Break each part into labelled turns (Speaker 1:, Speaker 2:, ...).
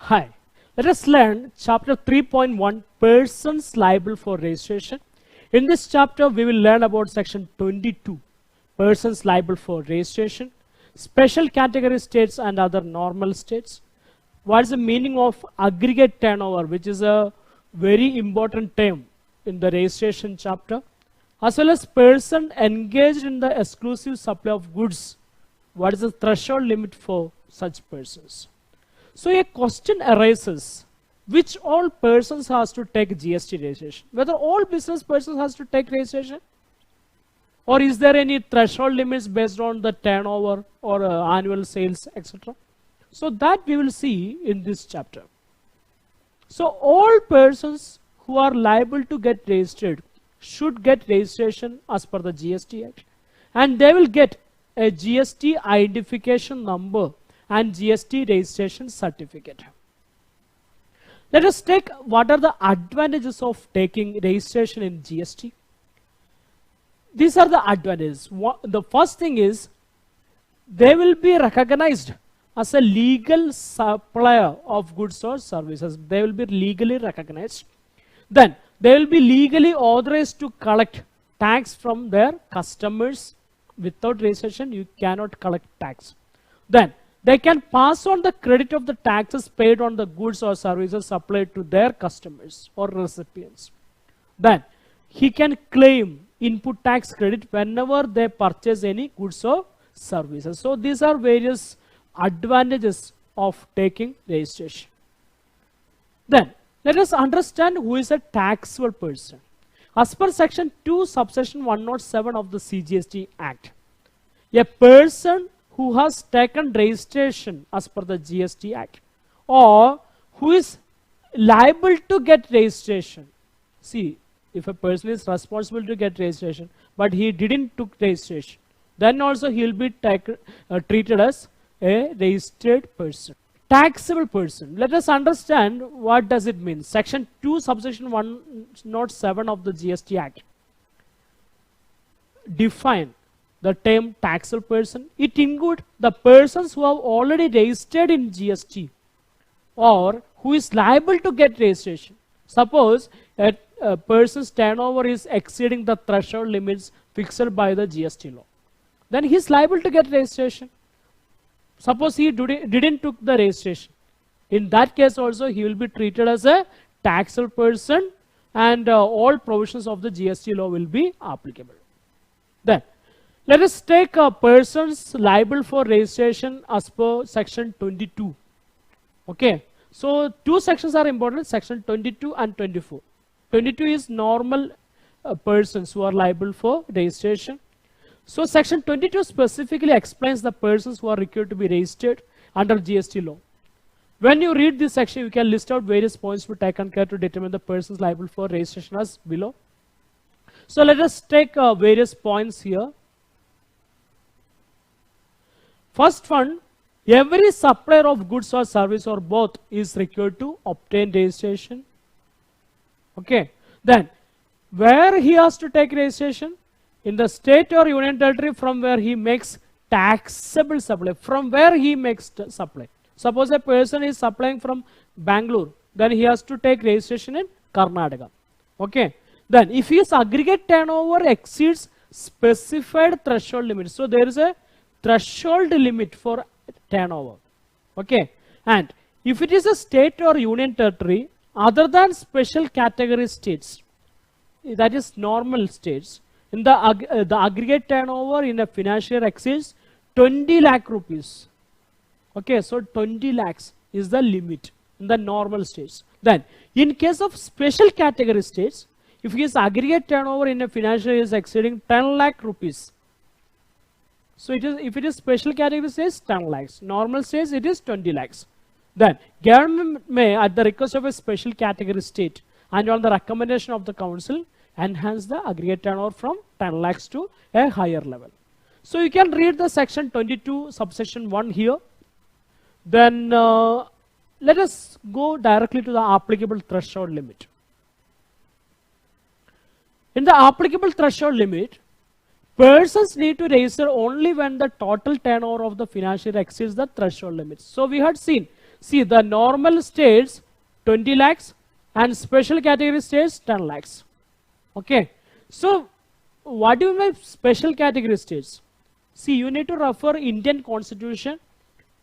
Speaker 1: Hi, let us learn chapter 3.1 persons liable for registration. In this chapter, we will learn about section 22 persons liable for registration, special category states and other normal states. What is the meaning of aggregate turnover, which is a very important term in the registration chapter, as well as person engaged in the exclusive supply of goods. What is the threshold limit for such persons? So a question arises, which all persons has to take GST registration? Whether all business persons has to take registration? Or is there any threshold limits based on the turnover or annual sales, etc.? So that we will see in this chapter. So all persons who are liable to get registered should get registration as per the GST Act. And they will get a GST identification number and GST registration certificate. Let us take what are the advantages of taking registration in GST. These are the advantages. The first thing is they will be recognized as a legal supplier of goods or services. They will be legally recognized. Then they will be legally authorized to collect tax from their customers. Without registration, you cannot collect tax. Then they can pass on the credit of the taxes paid on the goods or services supplied to their customers or recipients. Then he can claim input tax credit whenever they purchase any goods or services. So these are various advantages of taking registration. Then let us understand who is a taxable person. As per section 2 subsection 107 of the CGST Act, a person who has taken registration as per the GST Act or who is liable to get registration. See, if a person is responsible to get registration but he didn't took registration, then also he will be treated as a registered person. Taxable person. Let us understand what does it mean. Section 2 subsection 107 of the GST Act define the term taxable person. It includes the persons who have already registered in GST or who is liable to get registration. Suppose a person's turnover is exceeding the threshold limits fixed by the GST law, then he is liable to get registration. Suppose he didn't took the registration. In that case also he will be treated as a taxable person and all provisions of the GST law will be applicable. Then let us take persons liable for registration as per section 22. Okay. So two sections are important, section 22 and 24. 22 is normal persons who are liable for registration. So section 22 specifically explains the persons who are required to be registered under GST law. When you read this section, you can list out various points to be taken care to determine the persons liable for registration as below. So let us take various points here. First one, every supplier of goods or service or both is required to obtain registration. Okay. Then where he has to take registration? In the state or union territory from where he makes taxable supply, from where he makes supply. Suppose a person is supplying from Bangalore, then he has to take registration in Karnataka. Okay. Then if his aggregate turnover exceeds specified threshold limit, so there is a threshold limit for turnover. Okay. And if it is a state or union territory other than special category states, that is normal states, in the aggregate turnover in a financial year exceeds 20 lakh rupees. Okay, so 20 lakhs is the limit in the normal states. Then, in case of special category states, if his aggregate turnover in a financial year is exceeding 10 lakh rupees, so it is, if it is special category states, 10 lakhs. Normal states, it is 20 lakhs. Then, government may, at the request of a special category state and on the recommendation of the council, enhance the aggregate turnover from 10 lakhs to a higher level. So you can read the section 22 subsection 1 here. Then let us go directly to the applicable threshold limit. In the applicable threshold limit, persons need to register only when the total turnover of the financial year exceeds the threshold limit. So we had seen See, the normal states 20 lakhs and special category states 10 lakhs. Okay. So, what do you mean by special category states? See, you need to refer Indian Constitution,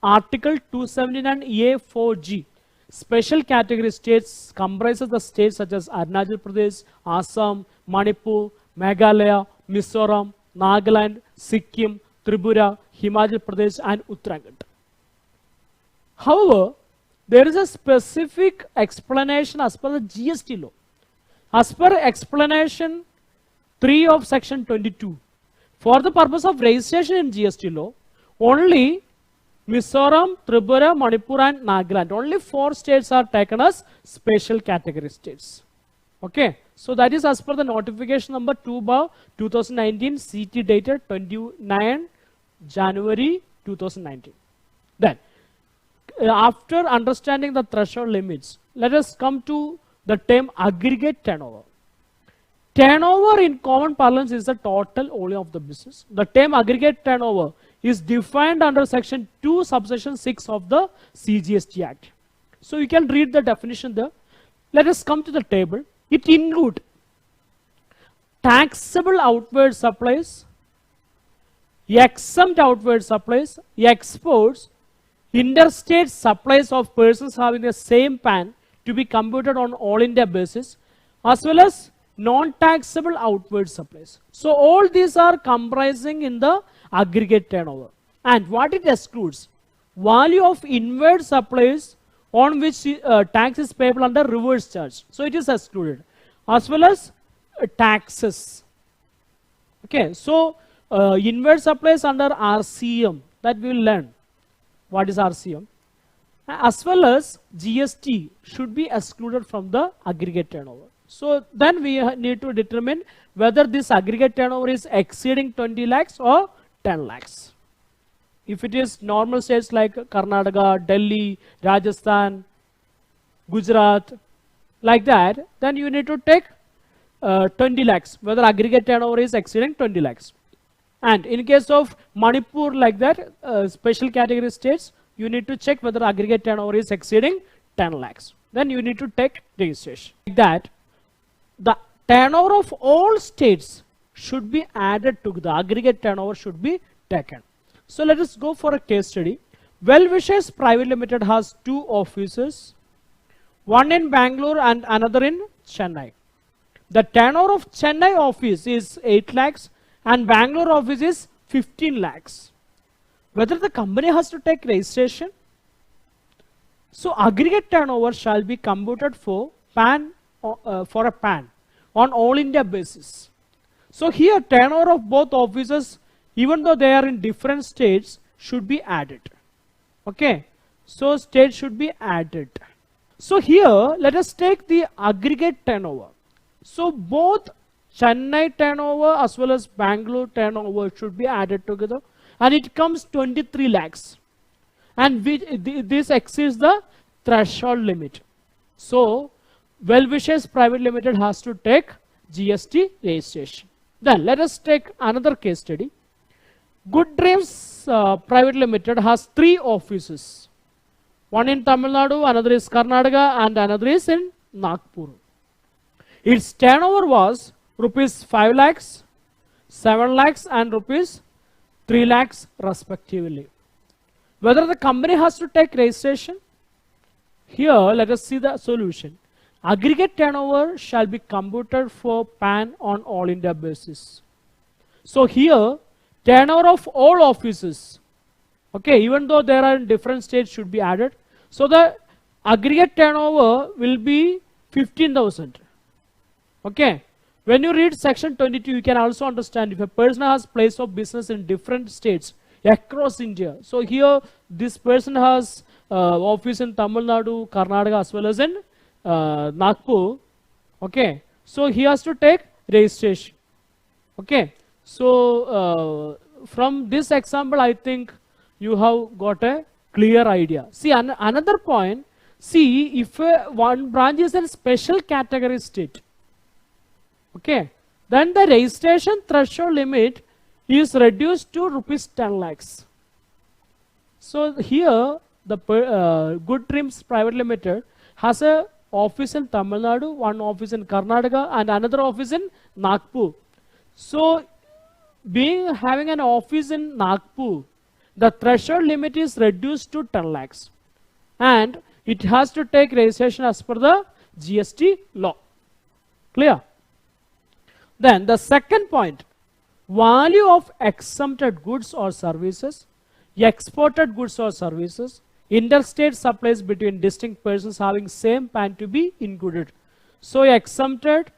Speaker 1: Article 279A4G. Special category states comprises the states such as Arunachal Pradesh, Assam, Manipur, Meghalaya, Mizoram, Nagaland, Sikkim, Tripura, Himachal Pradesh and Uttarakhand. However, there is a specific explanation as per the GST law. As per explanation 3 of section 22, for the purpose of registration in GST law, only Mizoram, Tripura, Manipur and Nagaland, only 4 states are taken as special category states. Okay, so that is as per the notification number 2/2019 CT dated 29 January 2019. Then, after understanding the threshold limits, let us come to the term aggregate turnover. Turnover in common parlance is the total only of the business. The term aggregate turnover is defined under section 2 subsection 6 of the CGST Act. So you can read the definition there. Let us come to the table. It includes taxable outward supplies, exempt outward supplies, exports, interstate supplies of persons having the same PAN to be computed on all India basis, as well as non-taxable outward supplies. So all these are comprising in the aggregate turnover. And what it excludes? Value of inward supplies on which tax is payable under reverse charge. So it is excluded. As well as taxes. Okay, so inward supplies under RCM, that we will learn. What is RCM? As well as GST should be excluded from the aggregate turnover. So then we need to determine whether this aggregate turnover is exceeding 20 lakhs or 10 lakhs. If it is normal states like Karnataka, Delhi, Rajasthan, Gujarat, like that, then you need to take 20 lakhs, whether aggregate turnover is exceeding 20 lakhs. And in case of Manipur, like that, special category states, you need to check whether aggregate turnover is exceeding 10 lakhs. Then you need to take registration. Like that, the turnover of all states should be added to the aggregate turnover should be taken. So let us go for a case study. Well-Wishers Private Limited has 2 offices, one in Bangalore and another in Chennai. The turnover of Chennai office is 8 lakhs and Bangalore office is 15 lakhs. Whether the company has to take registration? So aggregate turnover shall be computed for PAN for a PAN on all India basis. So here turnover of both offices, even though they are in different states, should be added. Okay, so states should be added. So here let us take the aggregate turnover. So both Chennai turnover as well as Bangalore turnover should be added together, and it comes 23 lakhs, and this exceeds the threshold limit. So Well-Wishers Private Limited has to take GST registration. Then let us take another case study. Good Dreams Private Limited has 3 offices. One in Tamil Nadu, another is Karnataka, and another is in Nagpur. Its turnover was rupees 5 lakhs, 7 lakhs and rupees 3 lakhs respectively. Whether the company has to take registration? Here let us see the solution. Aggregate turnover shall be computed for PAN on all India basis. So here turnover of all offices, okay, even though there are in different states, should be added. So the aggregate turnover will be 15,000. Okay, when you read section 22, you can also understand if a person has place of business in different states across India. So here this person has office in Tamil Nadu, Karnataka as well as in Nagpur. Okay, so he has to take registration. Okay, so from this example I think you have got a clear idea. See another point, see if one branch is in special category state, okay, then the registration threshold limit is reduced to rupees 10 lakhs. So here the Good Dreams Private Limited has a office in Tamil Nadu, one office in Karnataka, and another office in Nagpur. So, having an office in Nagpur, the threshold limit is reduced to 10 lakhs, and it has to take registration as per the GST law. Clear? Then the second point, value of exempted goods or services, exported goods or services, interstate supplies between distinct persons having same PAN to be included. So exempted,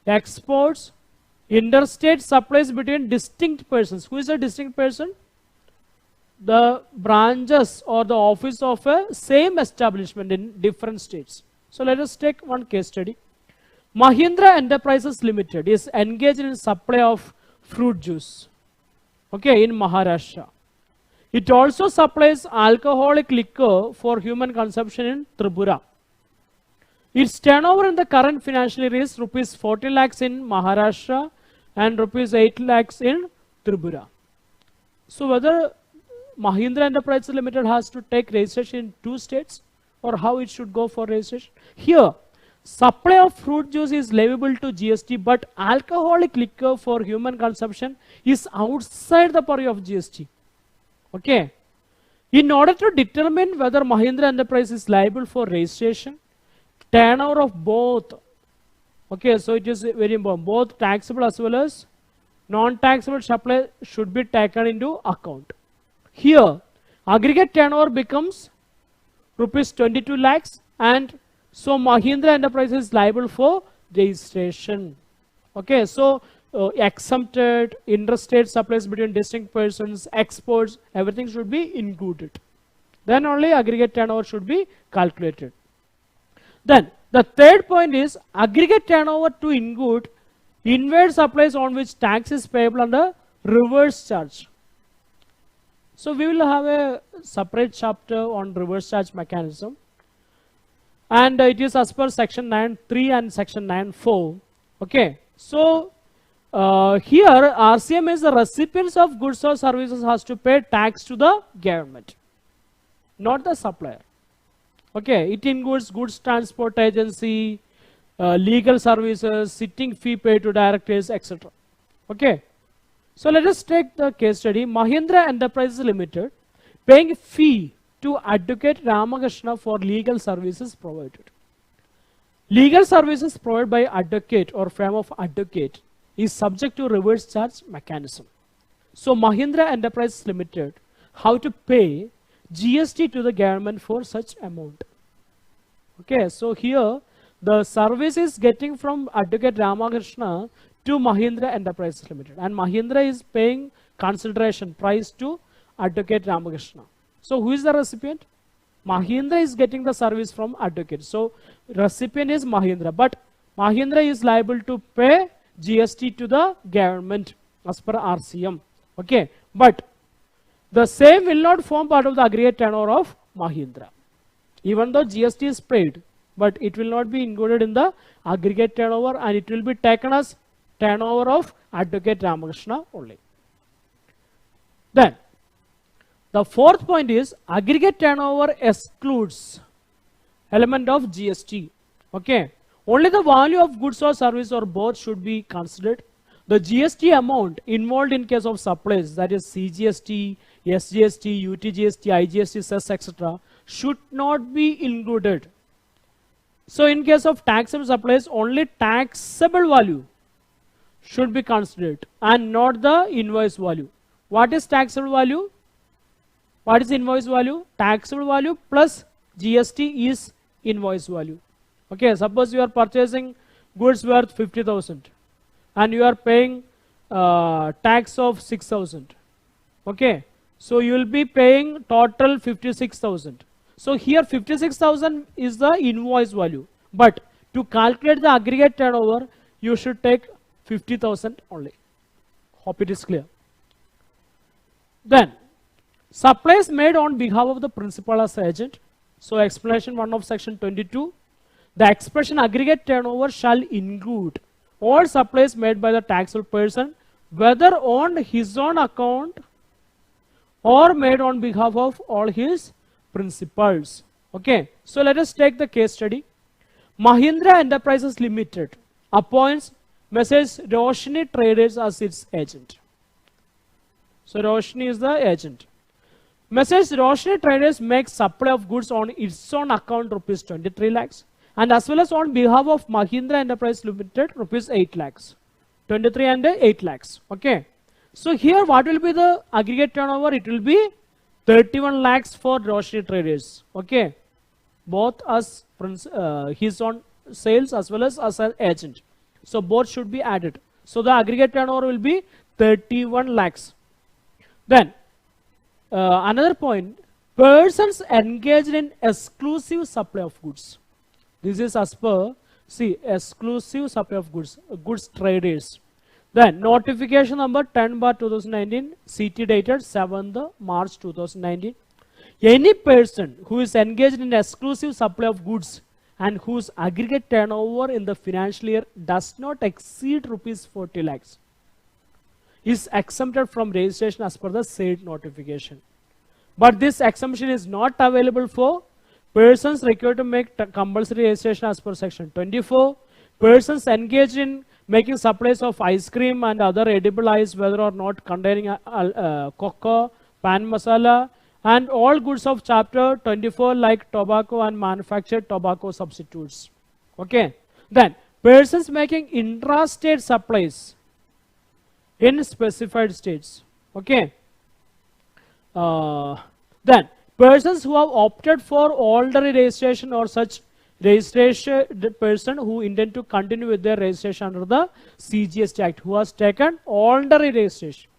Speaker 1: exports, interstate supplies between distinct persons. Who is a distinct person? The branches or the office of a same establishment in different states. So let us take one case study. Mahindra Enterprises Limited is engaged in supply of fruit juice, okay, in Maharashtra. It also supplies alcoholic liquor for human consumption in Tripura. Its turnover in the current financial year is rupees 40 lakhs in Maharashtra and rupees 8 lakhs in Tripura. So whether Mahindra Enterprises Limited has to take registration in 2 states, or how it should go for registration? Here, supply of fruit juice is leviable to GST, but alcoholic liquor for human consumption is outside the purview of GST. Okay. In order to determine whether Mahindra Enterprise is liable for registration, turnover of both, okay, so it is very important, both taxable as well as non-taxable supply should be taken into account. Here, aggregate turnover becomes rupees 22 lakhs, and so Mahindra Enterprise is liable for registration. Okay, so exempted, interstate supplies between distinct persons, exports, everything should be included. Then only aggregate turnover should be calculated. Then the third point is aggregate turnover to include inward supplies on which tax is payable under reverse charge. So we will have a separate chapter on reverse charge mechanism, and it is as per section 9.3 and section 9.4. Okay, so here RCM is the recipients of goods or services has to pay tax to the government, not the supplier. Okay, it includes goods transport agency, legal services, sitting fee paid to directors, etc. Okay. So let us take the case study. Mahindra Enterprises Limited paying fee to Advocate Ramakrishna for legal services provided. Legal services provided by advocate or firm of advocate is subject to reverse charge mechanism. So Mahindra Enterprises Limited how to pay GST to the government for such amount. Okay, so here the service is getting from Advocate Ramakrishna to Mahindra Enterprises Limited, and Mahindra is paying consideration price to Advocate Ramakrishna. So who is the recipient? Mahindra is getting the service from advocate. So recipient is Mahindra, but Mahindra is liable to pay GST to the government as per RCM. Okay, but the same will not form part of the aggregate turnover of Mahindra. Even though GST is paid, but it will not be included in the aggregate turnover, and it will be taken as turnover of Advocate Ramakrishna only. Then the fourth point is aggregate turnover excludes element of GST. Okay, only the value of goods or service or both should be considered. The GST amount involved in case of supplies, that is CGST, SGST, UTGST, IGST, cess, etc., should not be included. So in case of taxable supplies, only taxable value should be considered and not the invoice value. What is taxable value? What is invoice value? Taxable value plus GST is invoice value. Okay, suppose you are purchasing goods worth 50,000 and you are paying tax of 6,000. Okay, so you will be paying total 56,000. So here 56,000 is the invoice value, but to calculate the aggregate turnover, you should take 50,000 only. Hope it is clear. Then supplies made on behalf of the principal as agent. So explanation 1 of section 22. The expression aggregate turnover shall include all supplies made by the taxable person, whether on his own account or made on behalf of all his principles. Okay, so let us take the case study. Mahindra Enterprises Limited appoints Messrs. Roshni Traders as its agent. So Roshni is the agent. Messrs. Roshni Traders makes supply of goods on its own account rupees 23 lakhs and as well as on behalf of Mahindra Enterprise Limited rupees 8 lakhs. 23 and 8 lakhs. Okay. So here what will be the aggregate turnover? It will be 31 lakhs for Roshni Traders. Okay. Both as his own sales as well as an agent. So both should be added. So the aggregate turnover will be 31 lakhs. Then another point, persons engaged in exclusive supply of goods. This is as per, see, exclusive supply of goods, goods traders. Then notification number 10/2019, CT dated 7th March 2019. Any person who is engaged in exclusive supply of goods and whose aggregate turnover in the financial year does not exceed rupees 40 lakhs is exempted from registration as per the said notification. But this exemption is not available for persons required to make compulsory registration as per section 24, persons engaged in making supplies of ice cream and other edible ice whether or not containing cocoa, pan masala, and all goods of chapter 24 like tobacco and manufactured tobacco substitutes. Okay. Then persons making intrastate supplies in specified states. Okay. Then persons who have opted for voluntary registration or such registration, the person who intend to continue with their registration under the CGST Act, who has taken voluntary registration.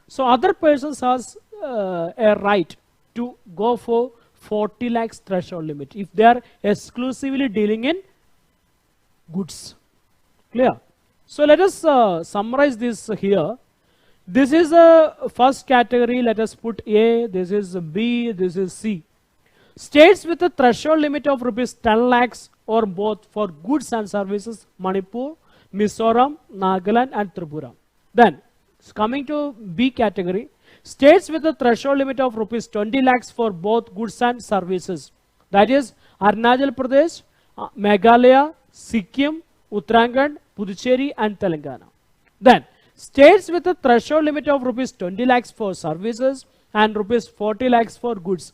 Speaker 1: So other persons has a right to go for 40 lakhs threshold limit if they are exclusively dealing in goods. Clear? So let us summarize this here. This is a first category. Let us put A, this is B, this is C. States with a threshold limit of rupees 10 lakhs or both for goods and services, Manipur, Mizoram, Nagaland and Tripura. Then coming to B category, states with a threshold limit of rupees 20 lakhs for both goods and services. That is Arunachal Pradesh, Meghalaya, Sikkim, Uttarakhand, Puducherry and Telangana. Then states with a threshold limit of rupees 20 lakhs for services and rupees 40 lakhs for goods.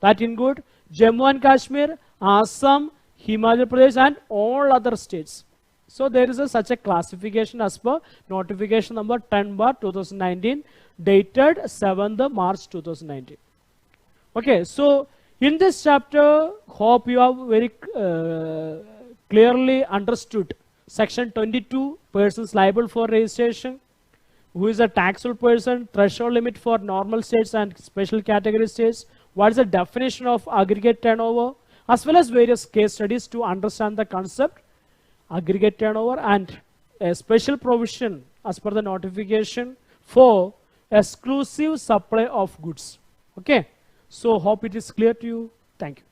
Speaker 1: That include Jammu and Kashmir, Assam, Himachal Pradesh and all other states. So there is such a classification as per notification number 10/2019 dated 7th March 2019. Okay, so in this chapter, hope you have very clearly understood section 22, persons liable for registration, who is a taxable person, threshold limit for normal states and special category states, what is the definition of aggregate turnover, as well as various case studies to understand the concept aggregate turnover and a special provision as per the notification for exclusive supply of goods. Okay, so hope it is clear to you. Thank you.